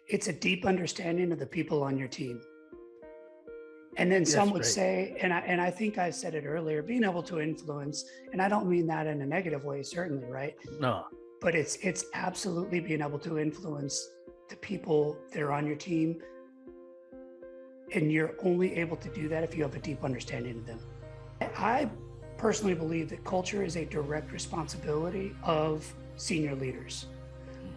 It's a deep understanding of the people on your team. And then some would say, and I think I said it earlier, being able to influence, and I don't mean that in a negative way, certainly, right? No. But it's absolutely being able to influence the people that are on your team. And you're only able to do that if you have a deep understanding of them. I personally believe that culture is a direct responsibility of senior leaders.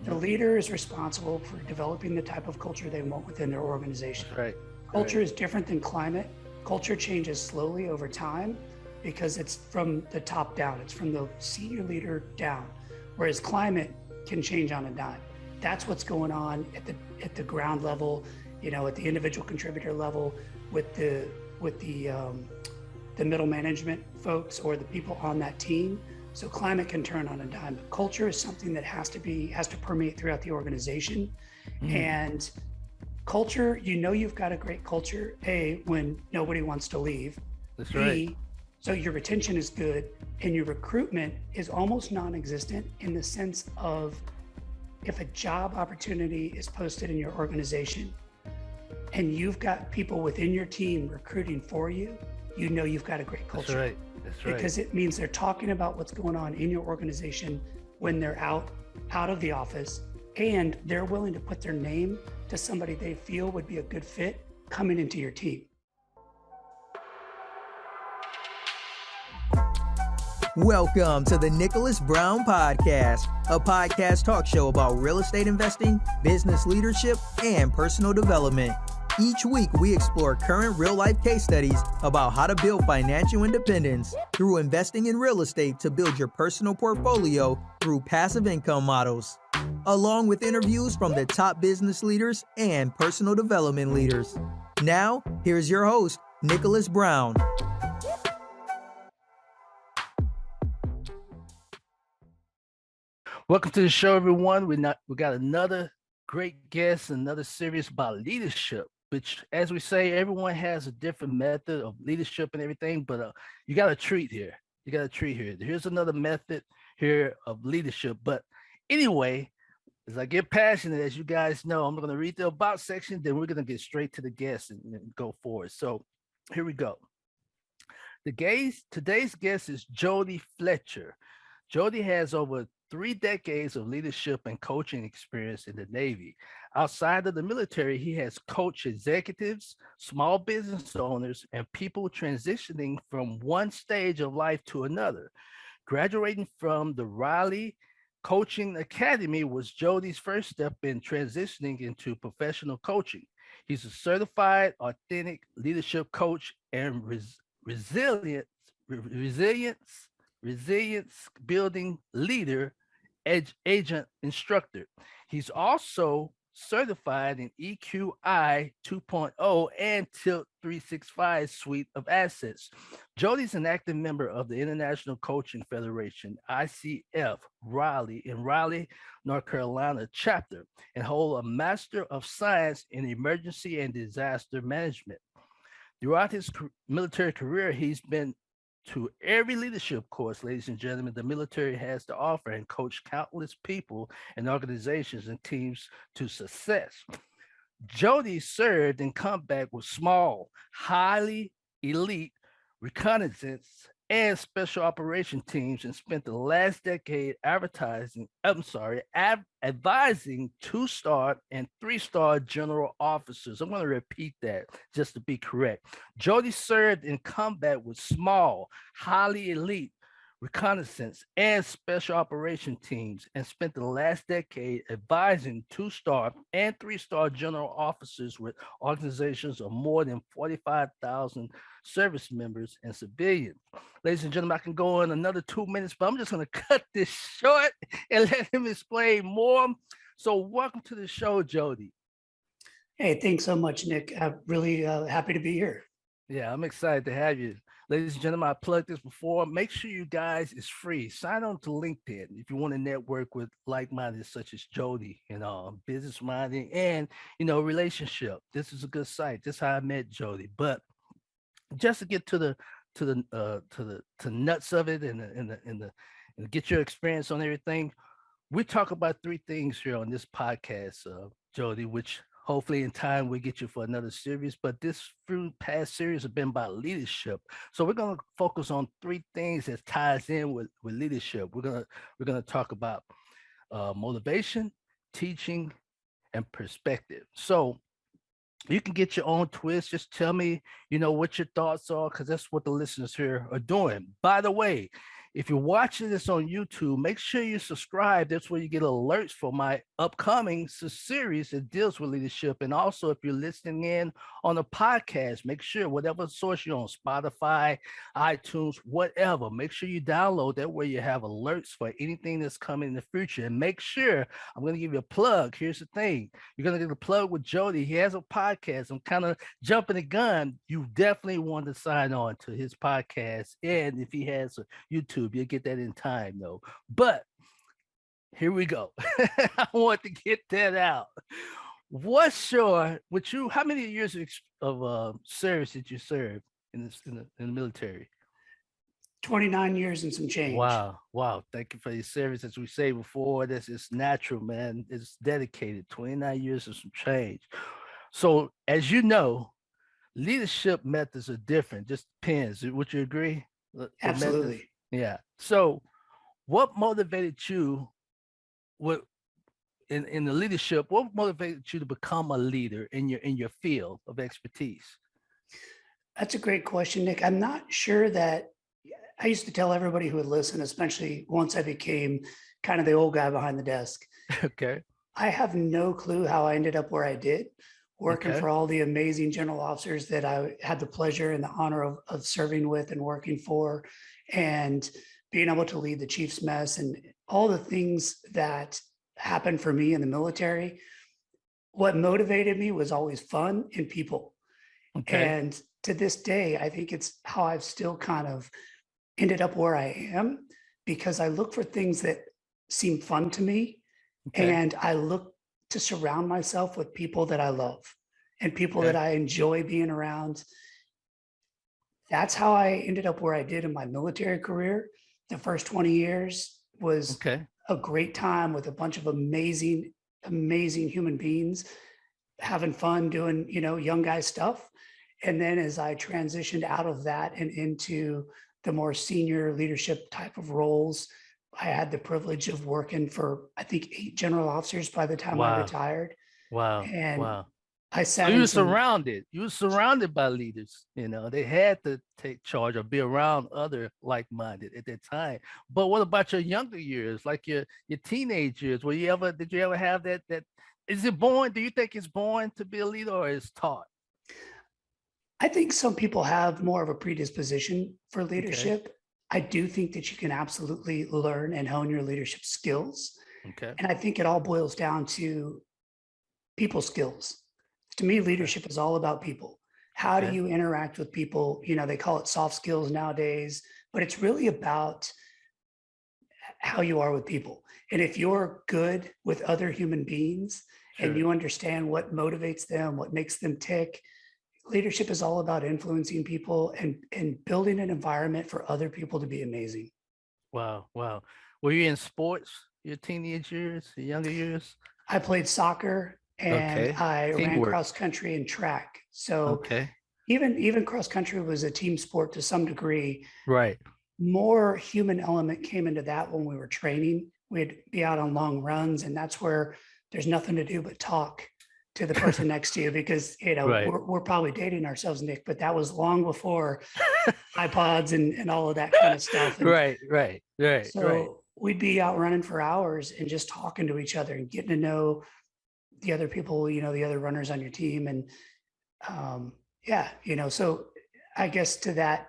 The leader is responsible for developing the type of culture they want within their organization. That's right. Culture is different than climate. Culture changes slowly over time because it's from the top down. It's from the senior leader down, whereas climate can change on a dime. That's what's going on at the ground level, at the individual contributor level with the middle management folks or the people on that team. So climate can turn on a dime, but culture is something that has to permeate throughout the organization. And culture, you've got a great culture, A, when nobody wants to leave. That's B, right. So your retention is good and your recruitment is almost non-existent in the sense of if a job opportunity is posted in your organization and you've got people within your team recruiting for you, you've got a great culture. That's right. Because it means they're talking about what's going on in your organization when they're out of the office, and they're willing to put their name to somebody they feel would be a good fit coming into your team. Welcome to the Nicholas Brown Podcast, a podcast talk show about real estate investing, business leadership, and personal development. Each week, we explore current real-life case studies about how to build financial independence through investing in real estate to build your personal portfolio through passive income models, along with interviews from the top business leaders and personal development leaders. Now, here's your host, Nicholas Brown. Welcome to the show, everyone. We got another great guest, another series about leadership, which, as we say, everyone has a different method of leadership and everything, but you got a treat here. Here's another method here of leadership. But anyway, as I get passionate, as you guys know, I'm going to read the about section, then we're going to get straight to the guest and go forward. So here we go. Today's guest is Jody Fletcher. Jody has over 3 decades of leadership and coaching experience in the Navy. Outside of the military, he has coached executives, small business owners, and people transitioning from one stage of life to another. Graduating from the Raleigh Coaching Academy was Jody's first step in transitioning into professional coaching. He's a certified, authentic leadership coach and resilience building leader, agent instructor. He's also certified in EQI 2.0 and Tilt 365 suite of assets. Jody's an active member of the International Coaching Federation, ICF, Raleigh, North Carolina chapter, and holds a Master of Science in Emergency and Disaster Management. Throughout his military career, he's been to every leadership course, ladies and gentlemen, the military has to offer, and coached countless people and organizations and teams to success. Jody served in combat with small, highly elite reconnaissance and special operation teams and spent the last decade advising 2-star and 3-star general officers. I'm going to repeat that just to be correct. Jody served in combat with small, highly elite reconnaissance and special operation teams and spent the last decade advising 2-star and 3-star general officers with organizations of more than 45,000 service members and civilians. Ladies and gentlemen, I can go on another 2 minutes, but I'm just going to cut this short and let him explain more. So welcome to the show, Jody. Hey, thanks so much, Nick. I'm really happy to be here. Yeah, I'm excited to have you. Ladies and gentlemen, I plugged this before. Make sure you guys, it's free. Sign on to LinkedIn if you want to network with like-minded such as Jody, business-minded and, relationship. This is a good site. This is how I met Jody. But just to get to the nuts of it and get your experience on everything, we talk about 3 things here on this podcast. Jody, which hopefully in time we get you for another series. But this few past series have been about leadership. So we're gonna focus on three things that ties in with leadership. We're gonna talk about motivation, teaching, and perspective. So you can get your own twist. Just tell me, what your thoughts are, because that's what the listeners here are doing. By the way, if you're watching this on YouTube, make sure you subscribe. That's where you get alerts for my upcoming series that deals with leadership. And also, if you're listening in on a podcast, make sure whatever source you're on, Spotify, iTunes, whatever, make sure you download that where you have alerts for anything that's coming in the future. And make sure, I'm going to give you a plug. Here's the thing. You're going to get a plug with Jody. He has a podcast. I'm kind of jumping the gun. You definitely want to sign on to his podcast. And if he has a YouTube, you'll get that in time, though. But here we go. I want to get that out. How many years of service did you serve in the military? 29 years and some change. Wow. Thank you for your service. As we say before, this is natural, man. It's dedicated. 29 years and some change. So as you know, leadership methods are different. Just depends. Would you agree? Absolutely. Yeah. So what motivated you in the leadership? What motivated you to become a leader in your field of expertise? That's a great question, Nick. I'm not sure that I used to tell everybody who would listen, especially once I became kind of the old guy behind the desk. Okay. I have no clue how I ended up where I did, working for all the amazing general officers that I had the pleasure and the honor of serving with and working for, and being able to lead the Chiefs mess and all the things that happened for me in the military. What motivated me was always fun and people. Okay. And to this day, I think it's how I've still kind of ended up where I am, because I look for things that seem fun to me. Okay. And I look to surround myself with people that I love and people that I enjoy being around. That's how I ended up where I did in my military career. The first 20 years was a great time with a bunch of amazing human beings having fun doing, young guy stuff. And then as I transitioned out of that and into the more senior leadership type of roles, I had the privilege of working for, I think, 8 general officers by the time I retired. Wow. And Wow. I sat So you were surrounded by leaders. They had to take charge or be around other like-minded at that time. But what about your younger years, like your teenage years? Did you ever have that? Is it born? Do you think it's born to be a leader, or is taught? I think some people have more of a predisposition for leadership. I do think that you can absolutely learn and hone your leadership skills. Okay. And I think it all boils down to people skills. To me, leadership is all about people. How do you interact with people? They call it soft skills nowadays, but it's really about how you are with people. And if you're good with other human beings and you understand what motivates them, what makes them tick, leadership is all about influencing people and building an environment for other people to be amazing. Wow. Were you in sports your teenage years, your younger years? I played soccer and I ran cross country and track. So even cross country was a team sport to some degree. Right. More human element came into that when we were training. We'd be out on long runs, and that's where there's nothing to do but talk to the person next to you, because we're probably dating ourselves, Nick, but that was long before iPods and all of that kind of stuff. And right. We'd be out running for hours and just talking to each other and getting to know the other people, the other runners on your team. And so I guess to that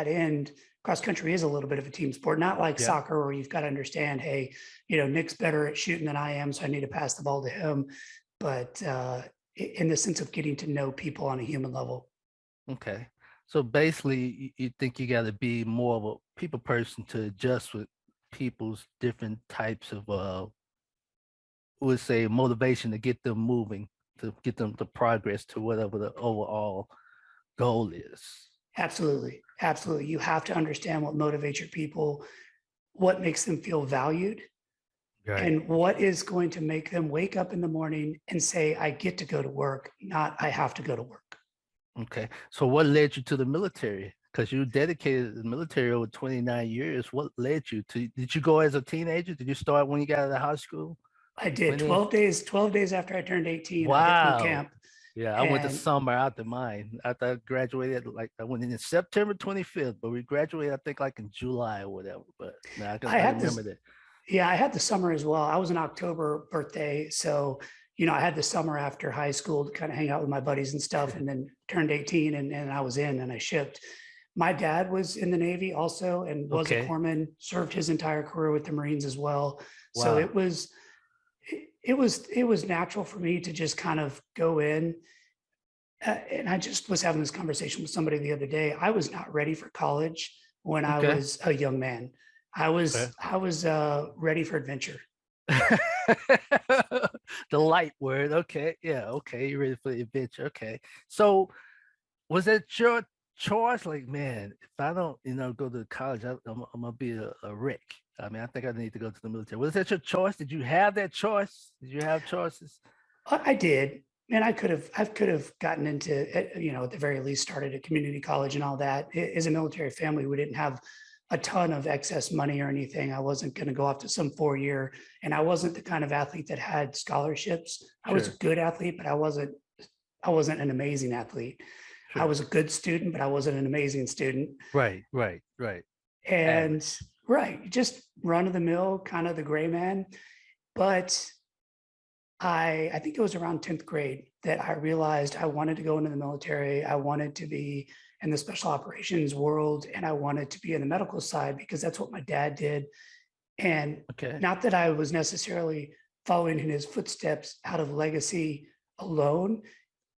end, cross country is a little bit of a team sport, not like soccer, where you've got to understand, hey, Nick's better at shooting than I am, so I need to pass the ball to him. But in the sense of getting to know people on a human level. Okay. So basically, you think you got to be more of a people person to adjust with people's different types of, would say, motivation to get them moving, to get them to progress to whatever the overall goal is. Absolutely. You have to understand what motivates your people, what makes them feel valued, Right. and what is going to make them wake up in the morning and say, I get to go to work, not I have to go to work. Okay. So what led you to the military? Because you dedicated to the military over 29 years. What led you to, did you go as a teenager? Did you start when you got out of high school? I did 20? 12 days after I turned 18, I hit boot Wow. camp. Yeah, I went to And summer after mine. After I graduated, like I went in September 25th, but we graduated, I think, like in July or whatever. But no, I I had remember this, that. yeah, I had the summer as well. I was an October birthday. So, I had the summer after high school to kind of hang out with my buddies and stuff, and then turned 18 and I was in and I shipped. My dad was in the Navy also and was a Okay. corpsman, served his entire career with the Marines as well. So Wow. it was natural for me to just kind of go in. And I just was having this conversation with somebody the other day. I was not ready for college when I Okay. was a young man. I Okay. was I was ready for adventure. The light word. Okay. Yeah. Okay. You're ready for the adventure. Okay. So was that your choice? Like, man, if I don't, go to college, I'm gonna be a wreck. I mean, I think I need to go to the military. Was that your choice? Did you have that choice? Did you have choices? I did, and I could have gotten into it, at the very least started at community college and all that. As a military family, we didn't have a ton of excess money or anything. I wasn't going to go off to some 4 year, and I wasn't the kind of athlete that had scholarships. I was a Sure. good athlete, but I wasn't an amazing athlete. I Sure. was a good student, but I wasn't an amazing student. Right. Right. Right. And Average. right, just run of the mill, kind of the gray man. But I think it was around 10th grade that I realized I wanted to go into the military. I wanted to be in the special operations world and I wanted to be in the medical side because that's what my dad did. And Okay. not that I was necessarily following in his footsteps out of legacy alone.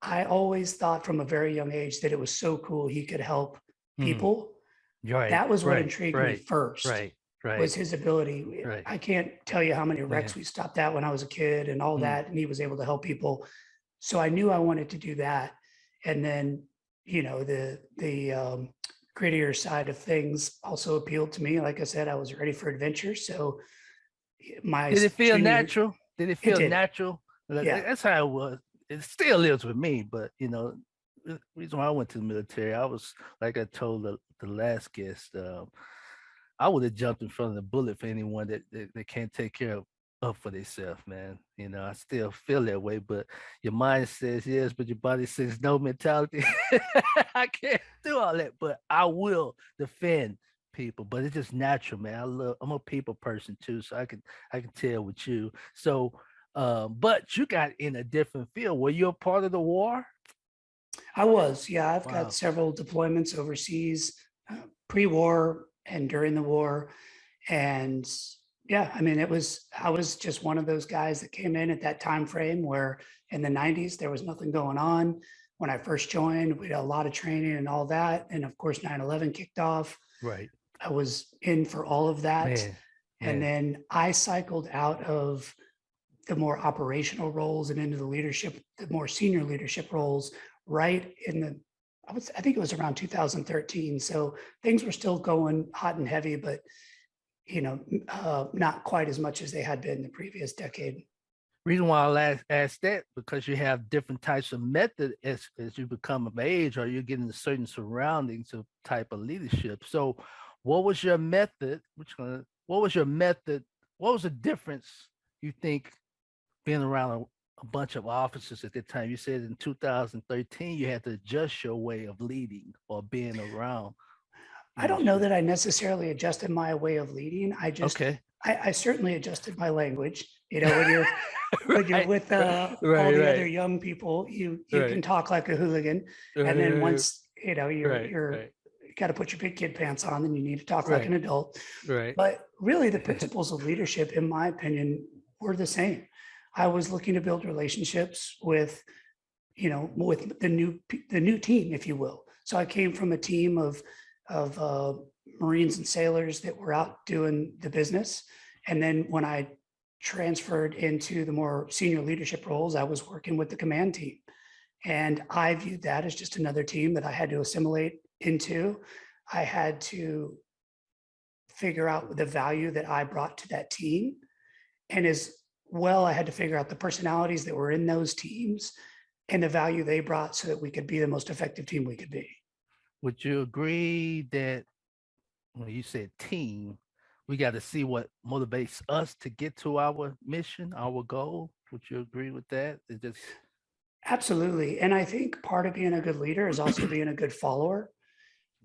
I always thought from a very young age that it was so cool he could help Hmm. people. Right. That was what Right. intrigued me Right. first, Right. Right. was his ability. Right. I can't tell you how many Yeah. wrecks we stopped at when I was a kid and all Mm. that, and he was able to help people. So I knew I wanted to do that. And then, the grittier side of things also appealed to me. Like I said, I was ready for adventure. So my Did it feel junior, natural? Did it it feel did. natural? Yeah. That's how it was. It still is with me, but the reason why I went to the military, I was like I told the last guest, I would have jumped in front of the bullet for anyone that can't take care of up for themselves, man. I still feel that way, but your mind says yes, but your body says no mentality. I can't do all that, but I will defend people. But it's just natural, man. I'm a people person too, so I can tell with you. So but you got in a different field. Were you a part of the war? I was. Yeah. I've got Wow. several deployments overseas, pre war and during the war. And yeah, I mean, I was just one of those guys that came in at that time frame where in the 90s there was nothing going on. When I first joined, we had a lot of training and all that. And of course, 9/11 kicked off. Right. I was in for all of that. Man, And man. then I cycled out of the more operational roles and into the more senior leadership roles right in I think it was around 2013. So things were still going hot and heavy, but not quite as much as they had been the previous decade. Reason why I ask that, because you have different types of method as you become of age or you're getting certain surroundings of type of leadership. So what was your method? What was your method? What was the difference you think being around a bunch of officers at that time? You said in 2013 you had to adjust your way of leading or being around I don't know leadership. that I necessarily adjusted my way of leading. Okay. I certainly adjusted my language. When you're Right, with right, all right, the other right, young people, you can right, talk like a hooligan, and then right, once you're right, right, you got to put your big kid pants on, then you need to talk like an right, adult. right. But really, the principles of leadership, in my opinion, were the same. I was looking to build relationships with the new team, if you will. So I came from a team of Marines and sailors that were out doing the business, and then when I transferred into the more senior leadership roles, I was working with the command team, and I viewed that as just another team that I had to assimilate into. I had to figure out the value that I brought to that team And as well, I had to figure out the personalities that were in those teams and the value they brought so that we could be the most effective team we could be. Would you agree that when you said team, we got to see what motivates us to get to our mission, our goal? Would you agree with that? It just Absolutely. And I think part of being a good leader is also being a good follower.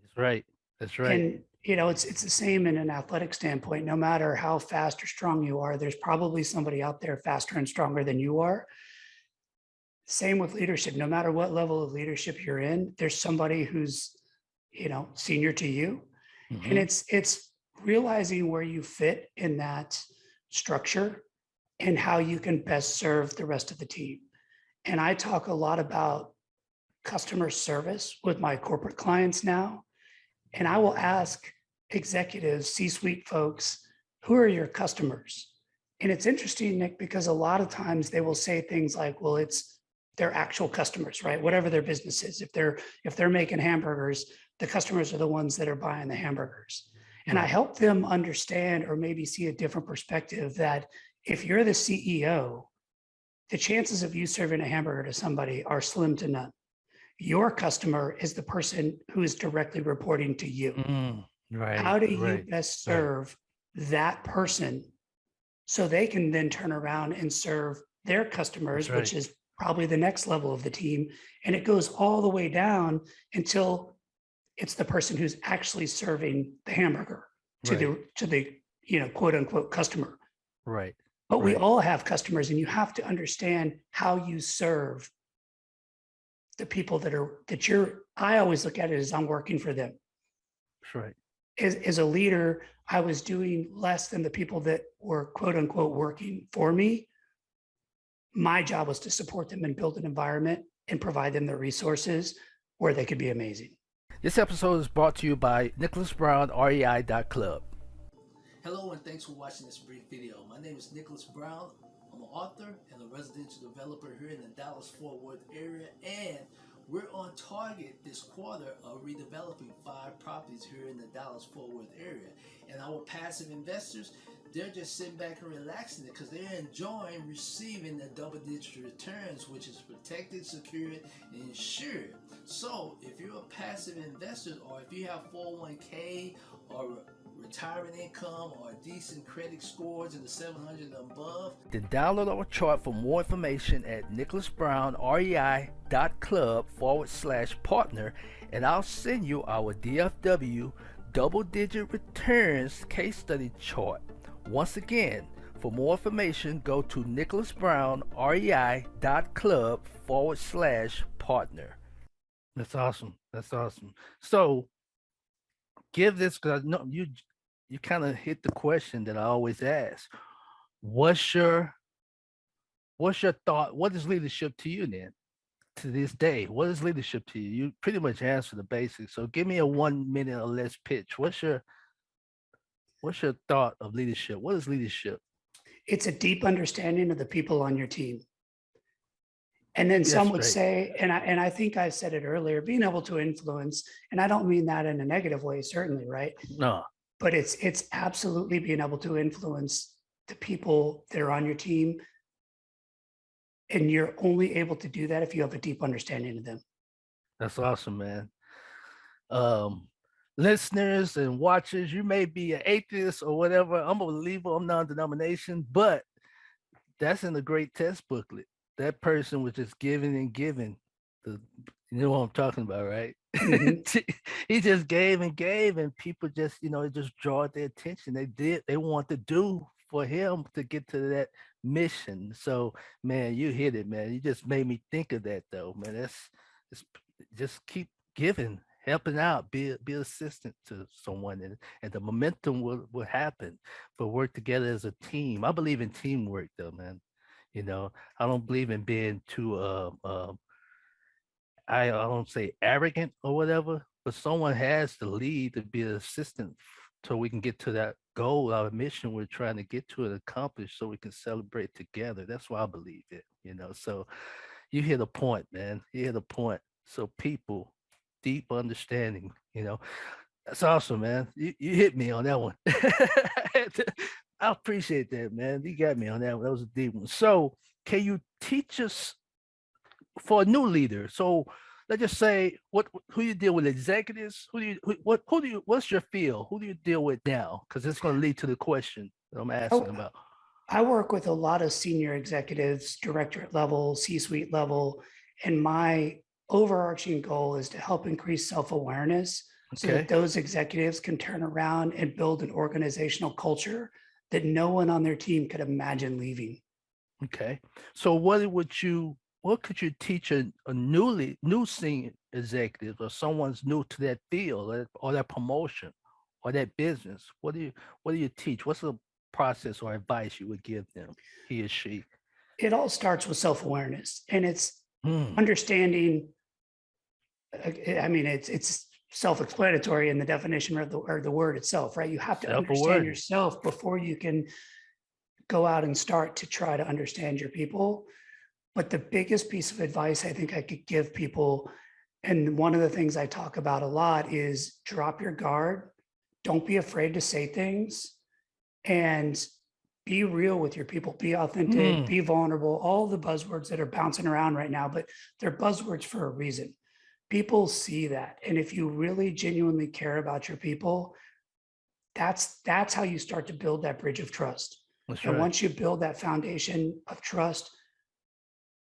That's right. That's right. And it's the same in an athletic standpoint. No matter how fast or strong you are, there's probably somebody out there faster and stronger than you are. Same with leadership. No matter what level of leadership you're in, there's somebody who's, senior to you. And Mhm. it's realizing where you fit in that structure and how you can best serve the rest of the team. And I talk a lot about customer service with my corporate clients now. And I will ask executives, C-suite folks, who are your customers? And it's interesting, Nick, because a lot of times they will say things like, well, it's their actual customers, right? Whatever their business is. If they're making hamburgers, the customers are the ones that are buying the hamburgers. And I Right. help them understand or maybe see a different perspective that if you're the CEO, the chances of you serving a hamburger to somebody are slim to none. Your customer is the person who is directly reporting to you. Right. How do you Right. best Right. serve that person so they can then turn around and serve their That's customers, which right. is probably the next level of the team. And it goes all the way down until it's the person who's actually serving the hamburger to Right. the quote unquote customer. Right. But we Right. all have customers, and you have to understand how you serve the people I always look at it as I'm working for them. That's right. As a leader, I was doing less than the people that were quote unquote working for me. My job was to support them and build an environment and provide them the resources where they could be amazing. This episode is brought to you by nicholasbrowninc.club. Hello and thanks for watching this brief video. My name is Nicholas Brown. I'm an author and a residential developer here in the Dallas-Fort Worth area, and we're on target this quarter of redeveloping 5 properties here in the Dallas-Fort Worth area. And our passive investors, they're just sitting back and relaxing it because they're enjoying receiving the double-digit returns, which is protected, secured, and insured. So if you're a passive investor, or if you have 401k or retirement income or decent credit scores in the 700 and above, then download our chart for more information at nicholasbrowninc.club/partner, and I'll send you our DFW double-digit returns case study chart. Once again, for more information, go to nicholasbrowninc.club/partner. That's awesome. That's awesome. So give this, because I know you kind of hit the question that I always ask. What's your thought? What is leadership to you then? To this day, what is leadership to you? You pretty much answered the basics. So give me a 1 minute or less pitch. What's your thought of leadership? What is leadership? It's a deep understanding of the people on your team. And then some That's would right. say, and I think I said it earlier, being able to influence, and I don't mean that in a negative way, certainly, right? No. But it's absolutely being able to influence the people that are on your team. And you're only able to do that if you have a deep understanding of them. That's awesome, man. Listeners and watchers, you may be an atheist or whatever. I'm a believer, I'm non-denomination, but that's in the great test booklet. That person was just giving and giving. You know what I'm talking about, right? Mhm. He just gave and gave, and people just, it just draw their attention. They want to do for him to get to that mission. So, man, you hit it, man. You just made me think of that, though, man. It's just keep giving, helping out, be assistant to someone, and the momentum will happen. But work together as a team. I believe in teamwork, though, man. I don't believe in being too I don't say arrogant or whatever, but someone has to lead to be an assistant so we can get to that goal, our mission we're trying to get to and accomplish so we can celebrate together. That's why I believe it. So you hit a point, man. You hit a point. So people, deep understanding, that's awesome, man. You hit me on that one. I appreciate that, man. You got me on that one. That was a deep one. So, can you teach us for a new leader? So, let's just say, who you deal with? Executives? What's your field? Who do you deal with now? Because it's going to lead to the question that I'm asking I, about. I work with a lot of senior executives, directorate level, C-suite level, and my overarching goal is to help increase self-awareness so that Okay. those executives can turn around and build an organizational culture that no one on their team could imagine leaving. Okay. So, what could you teach a new senior executive or someone's new to that field or that promotion or that business? What do you teach? What's the process or advice you would give them, he or she? It all starts with self-awareness, and it's Hmm. understanding. I mean, it's self-explanatory in the definition or the word itself, right? You have to understand Self-awareness. yourself before you can go out and start to try to understand your people. But the biggest piece of advice I think I could give people, and one of the things I talk about a lot, is drop your guard. Don't be afraid to say things, and be real with your people, be authentic, Hmm. be vulnerable, all the buzzwords that are bouncing around right now, but they're buzzwords for a reason. People see that. And if you really genuinely care about your people, that's how you start to build that bridge of trust. That's And right. once you build that foundation of trust,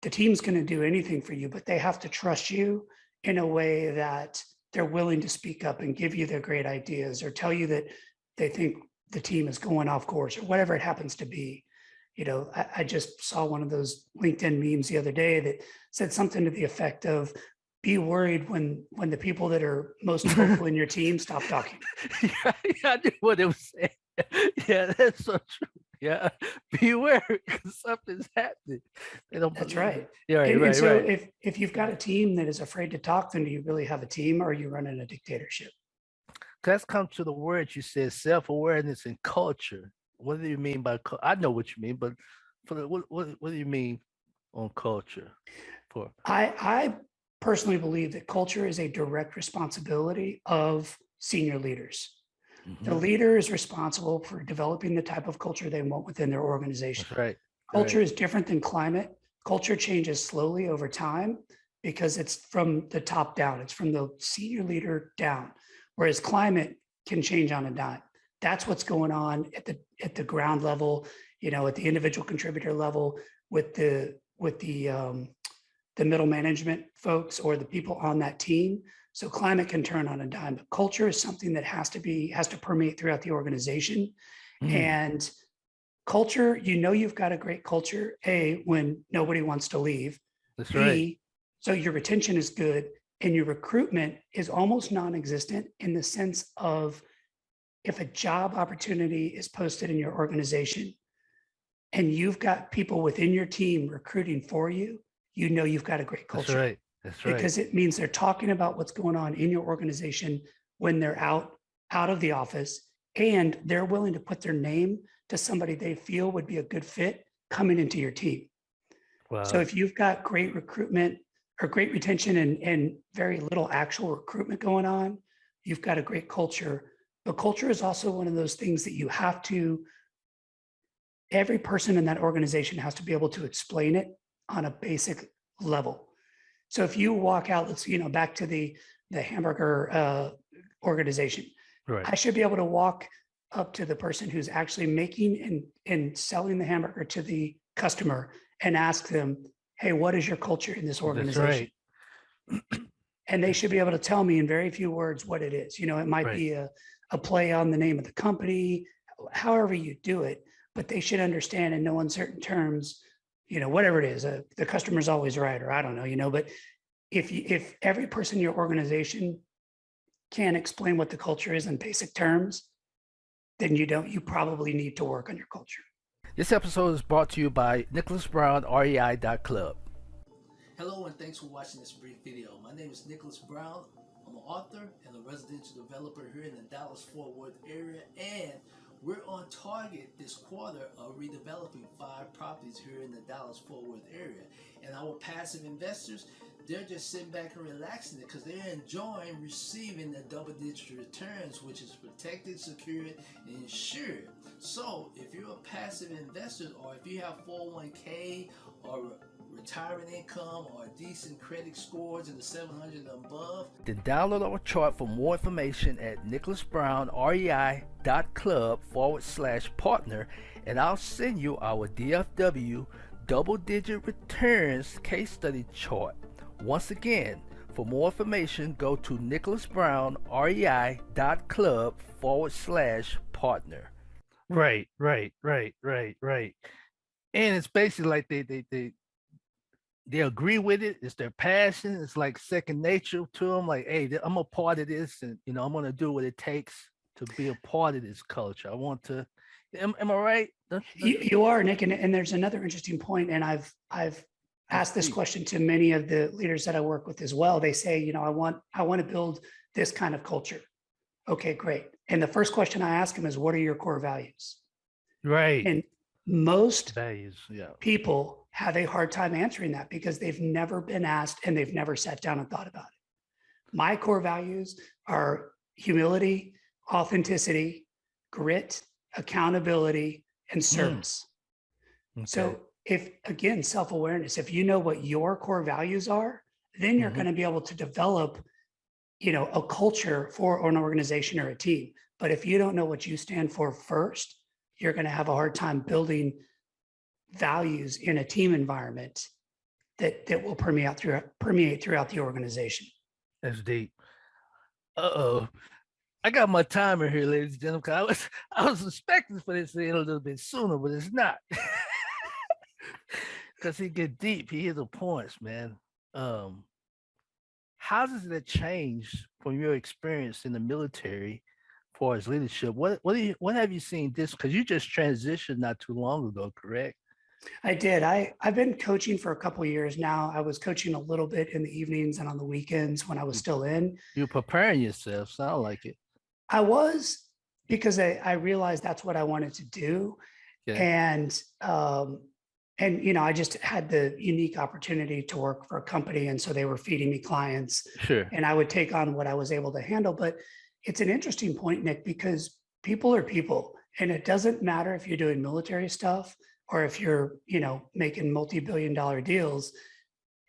the team's going to do anything for you, but they have to trust you in a way that they're willing to speak up and give you their great ideas or tell you that they think the team is going off course or whatever it happens to be. I just saw one of those LinkedIn memes the other day that said something to the effect of, be worried when the people that are most vocal in your team stop talking. Yeah, I knew what it was saying. Yeah, that's so true. Yeah, beware because something's happening. They don't That's believe right. it. Yeah, right, And right, so right. if you've got a team that is afraid to talk, then do you really have a team, or are you running a dictatorship? Let's come to the word you said, self-awareness and culture. What do you mean by I know what you mean, but what do you mean on culture for? I personally believe that culture is a direct responsibility of senior leaders. The Hmm. leader is responsible for developing the type of culture they want within their organization. That's right. Culture Right. is different than climate. Culture changes slowly over time because it's from the top down, it's from the senior leader down, whereas climate can change on a dime. That's what's going on at the ground level, at the individual contributor level with the middle management folks or the people on that team. So climate can turn on a dime, but culture is something that has to permeate throughout the organization. Mm, And culture, you've got a great culture, A, when nobody wants to leave, that's right. B, so your retention is good and your recruitment is almost non-existent in the sense of, if a job opportunity is posted in your organization and you've got people within your team recruiting for you, you've got a great That's culture, right. That's right. because it means they're talking about what's going on in your organization when they're out of the office, and they're willing to put their name to somebody they feel would be a good fit coming into your team. So Wow. if you've got great recruitment or great retention and very little actual recruitment going on, you've got a great culture. But culture is also one of those things that every person in that organization has to be able to explain it on a basic level. So if you walk out, let's, back to the hamburger organization, Right. I should be able to walk up to the person who's actually making and selling the hamburger to the customer and ask them, hey, what is your culture in this That's organization? right. And they should be able to tell me in very few words what it is. It might Right. be a play on the name of the company, however you do it, but they should understand in no uncertain terms, whatever it is, the customer's always right, or I don't know, but if every person in your organization can't explain what the culture is in basic terms, then you probably need to work on your culture. This episode is brought to you by Nicholas Brown, REI.club. Hello and thanks for watching this brief video. My name is Nicholas Brown. I'm an author and a residential developer here in the Dallas-Fort Worth area, and we're on target this quarter of redeveloping 5 properties here in the Dallas-Fort Worth area. And our passive investors, they're just sitting back and relaxing it because they're enjoying receiving the double-digit returns, which is protected, secured, and insured. So if you're a passive investor, or if you have 401k or retirement income or decent credit scores in the 700 and above, then download our chart for more information at nicholasbrowninc.club/partner, and I'll send you our DFW double-digit returns case study chart. Once again, for more information, go to nicholasbrowninc.club/partner. Right. And it's basically like they agree with it. It's their passion. It's like second nature to them. Like, hey, I'm a part of this, and I'm gonna do what it takes to be a part of this culture. I want to. Am I right? You are, Nick, and there's another interesting point, and I've asked this question to many of the leaders that I work with as well. They say, I want to build this kind of culture. Okay, great. And the first question I ask them is, what are your core values? Right. And most values, people have a hard time answering that because they've never been asked and they've never sat down and thought about it. My core values are humility, authenticity, grit, accountability, and service. Okay. So if, again, self-awareness, if you know what your core values are, then you're going to be able to develop, a culture for an organization or a team. But if you don't know what you stand for first, you're going to have a hard time building values in a team environment that will permeate throughout the organization. That's deep. Uh-oh. I got my timer here, ladies and gentlemen. I was expecting for this to end a little bit sooner, but it's not. Because he get deep. He hits the points, man. How does that change from your experience in the military as far as leadership? What have you seen this? Because you just transitioned not too long ago, correct? I did. I've been coaching for a couple of years now. I was coaching a little bit in the evenings and on the weekends when I was still in. You're preparing yourself. Sound like it. I was, because I realized that's what I wanted to do. Okay. And I just had the unique opportunity to work for a company. And so they were feeding me clients. Sure. And I would take on what I was able to handle. But it's an interesting point, Nick, because people are people. And it doesn't matter if you're doing military stuff or if you're, making multi-billion-dollar deals.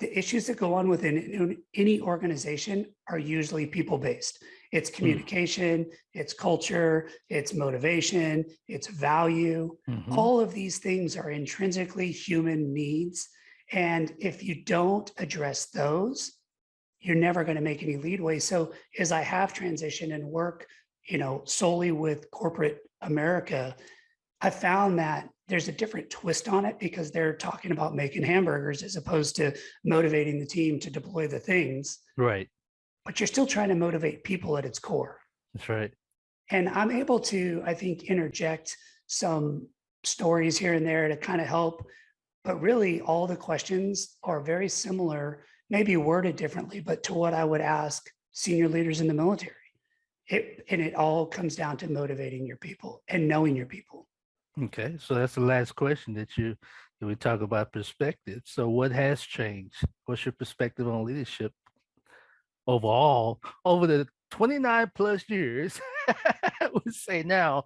The issues that go on within any organization are usually people-based. It's communication, it's culture, it's motivation, it's value. All of these things are intrinsically human needs. And if you don't address those, you're never going to make any leadway. So as I have transitioned and work, solely with corporate America, I found that there's a different twist on it because they're talking about making hamburgers as opposed to motivating the team to deploy the things. Right. But you're still trying to motivate people at its core. That's right. And I'm able to, I think, interject some stories here and there to kind of help. But really, all the questions are very similar, maybe worded differently, but to what I would ask senior leaders in the military. It all comes down to motivating your people and knowing your people. Okay, so that's the last question that we talk about perspective. So what has changed? What's your perspective on leadership overall over the 29 plus years? I would say now,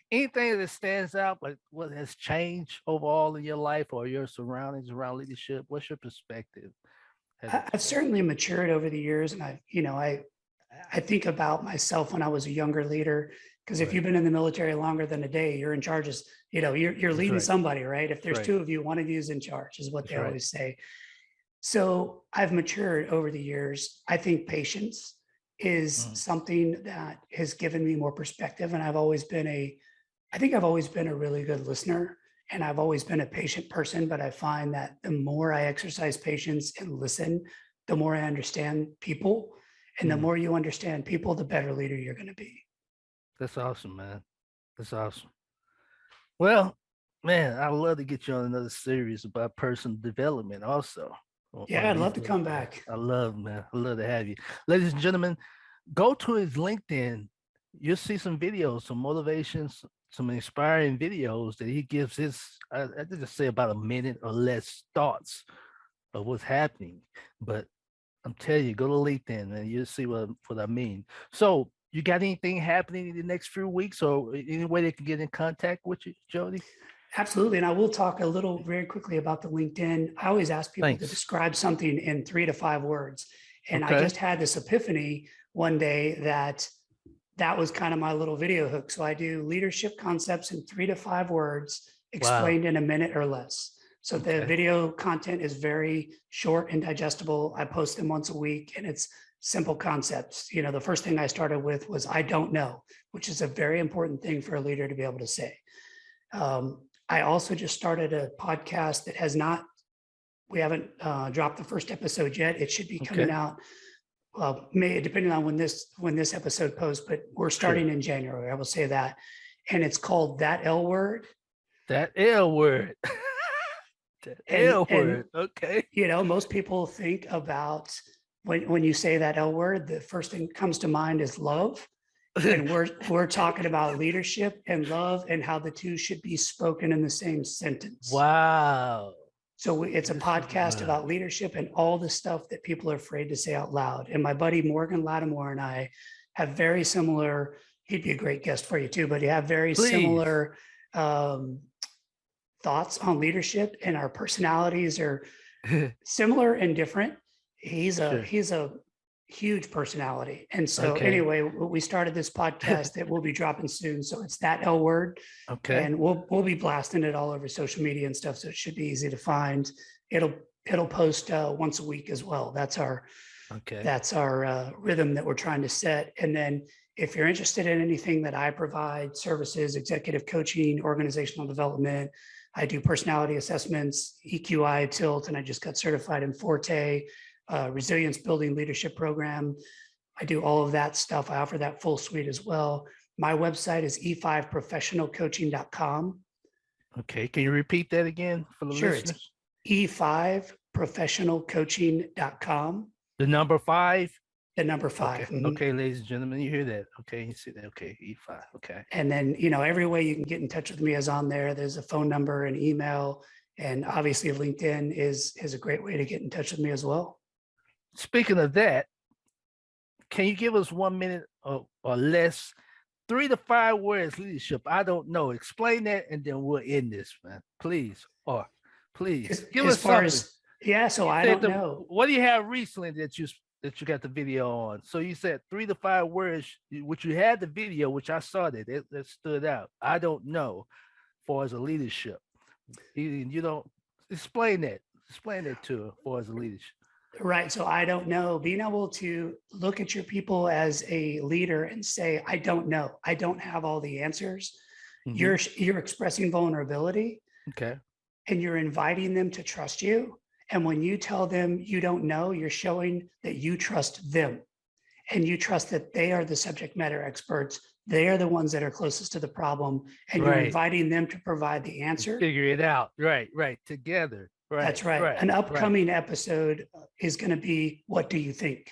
anything that stands out, like what has changed overall in your life or your surroundings around leadership? What's your perspective? I've certainly matured over the years, and I think about myself when I was a younger leader. Because if you've been in the military longer than a day, you're in charge. You're leading somebody, right? If there's two of you, one of you is in charge, is what they always say. So I've matured over the years. I think patience is something that has given me more perspective. And I've always been a really good listener, and I've always been a patient person. But I find that the more I exercise patience and listen, the more I understand people. And the more you understand people, the better leader you're going to be. That's awesome, man. That's awesome. Well, man, I'd love to get you on another series about personal development also. Yeah, I'd love to come back. I love to have you. Ladies and gentlemen, go to his LinkedIn. You'll see some videos, some motivations, some inspiring videos that he gives his, I just say about a minute or less thoughts of what's happening. But I'm telling you, go to LinkedIn and you'll see what I mean. So you got anything happening in the next few weeks, or any way they can get in contact with you, Jody? Absolutely. And I will talk a little very quickly about the LinkedIn. I always ask people to Thanks. describe something in 3 to 5 words. And I Okay. just had this epiphany one day that was kind of my little video hook. So I do leadership concepts in 3 to 5 words, Wow. explained in a minute or less. So the Okay. video content is very short and digestible. I post them once a week, and it's simple concepts. You know, the first thing I started with was I don't know, which is a very important thing for a leader to be able to say. I also just started a podcast that we haven't dropped the first episode yet. It should be coming Okay. out, may depending on when this episode posts, but we're starting in January. I will say that, and it's called That L Word. That L word. That L And word. Okay. you know, most people think about when you say that L word, the first thing that comes to mind is love. And we're talking about leadership and love and how the two should be spoken in the same sentence. Wow. So it's a This is podcast good. about leadership and all the stuff that people are afraid to say out loud. And my buddy Morgan Lattimore and I have very similar, he'd be a great guest for you too, but you have very Please. similar thoughts on leadership, and our personalities are similar and different. He's a huge personality. And so anyway, we started this podcast that we'll be dropping soon. So it's That L Word. Okay. And we'll be blasting it all over social media and stuff. So it should be easy to find. It'll post once a week as well. That's our rhythm that we're trying to set. And then if you're interested in anything that I provide, services, executive coaching, organizational development, I do personality assessments, EQI, Tilt, and I just got certified in Forte, resilience building leadership program. I do all of that stuff. I offer that full suite as well. My website is e5professionalcoaching.com. Okay. Can you repeat that again for the listeners? It's e5professionalcoaching.com. The number 5? The number 5. Okay. Okay, ladies and gentlemen, you hear that? Okay, you see that? Okay, E5. Okay. And then, you know, every way you can get in touch with me is on there. There's a phone number, an email, and obviously LinkedIn is a great way to get in touch with me as well. Speaking of that, can you give us 1 minute or less, 3 to 5 words leadership? I don't know. Explain that, and then we'll end this, man. Please, please give us something. So I don't know. What do you have recently that you got the video on? So you said 3 to 5 words, which you had the video, which I saw that stood out. I don't know, for as a leadership. You don't explain that to for as a leadership. Right. So I don't know, being able to look at your people as a leader and say, I don't know, I don't have all the answers. Mm-hmm. You're expressing vulnerability. Okay. And you're inviting them to trust you. And when you tell them you don't know, you're showing that you trust them, and you trust that they are the subject matter experts. They are the ones that are closest to the problem, and you're inviting them to provide the answer. Figure it out. Right. Together. Right. That's right. An upcoming episode is going to be, what do you think?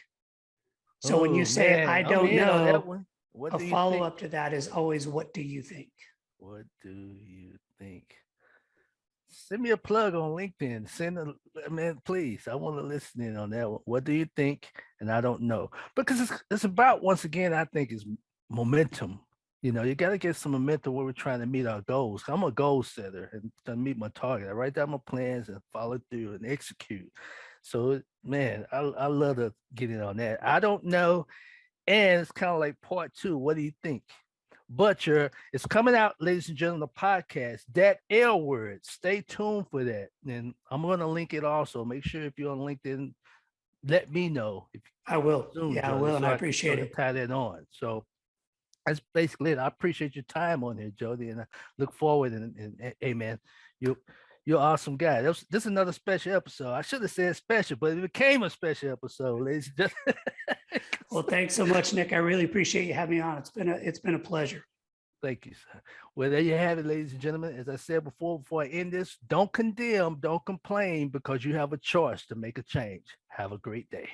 So when you say, I don't know, a follow-up to that is always, what do you think? What do you think? Send me a plug on LinkedIn. Man, please. I want to listen in on that one. What do you think? And I don't know. Because it's about, once again, I think is momentum. You know, you got to get some momentum where we're trying to meet our goals. I'm a goal setter and to meet my target. I write down my plans and follow through and execute. So, man, I love to get in on that. I don't know. And it's kind of like part 2. What do you think? Butcher, it's coming out, ladies and gentlemen, the podcast, That L Word. Stay tuned for that. And I'm going to link it also. Make sure if you're on LinkedIn, let me know. I will. I will. And I appreciate it. Tie that on. So that's basically it. I appreciate your time on here, Jody. And I look forward and hey, man, you're an awesome guy. This is another special episode. I should have said special, but it became a special episode, ladies and gentlemen. Well, thanks so much, Nick. I really appreciate you having me on. It's been a pleasure. Thank you, sir. Well, there you have it, ladies and gentlemen. As I said before I end this, don't condemn, don't complain, because you have a choice to make a change. Have a great day.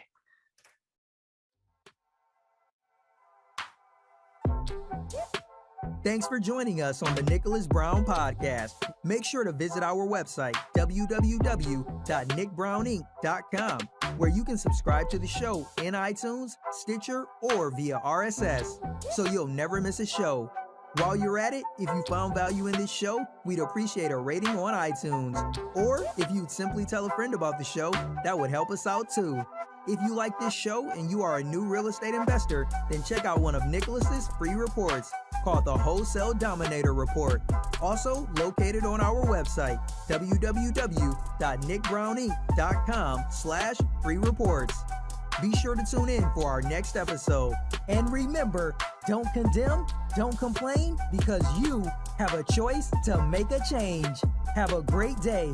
Thanks for joining us on the Nicholas Brown Podcast. Make sure to visit our website, www.nicholasbrowninc.com, where you can subscribe to the show in iTunes, Stitcher, or via RSS, so you'll never miss a show. While you're at it, if you found value in this show, we'd appreciate a rating on iTunes. Or if you'd simply tell a friend about the show, that would help us out too. If you like this show and you are a new real estate investor, then check out one of Nicholas's free reports called the Wholesale Dominator Report, also located on our website, www.nicholasbrowninc.com/free reports. Be sure to tune in for our next episode. And remember, don't condemn, don't complain, because you have a choice to make a change. Have a great day.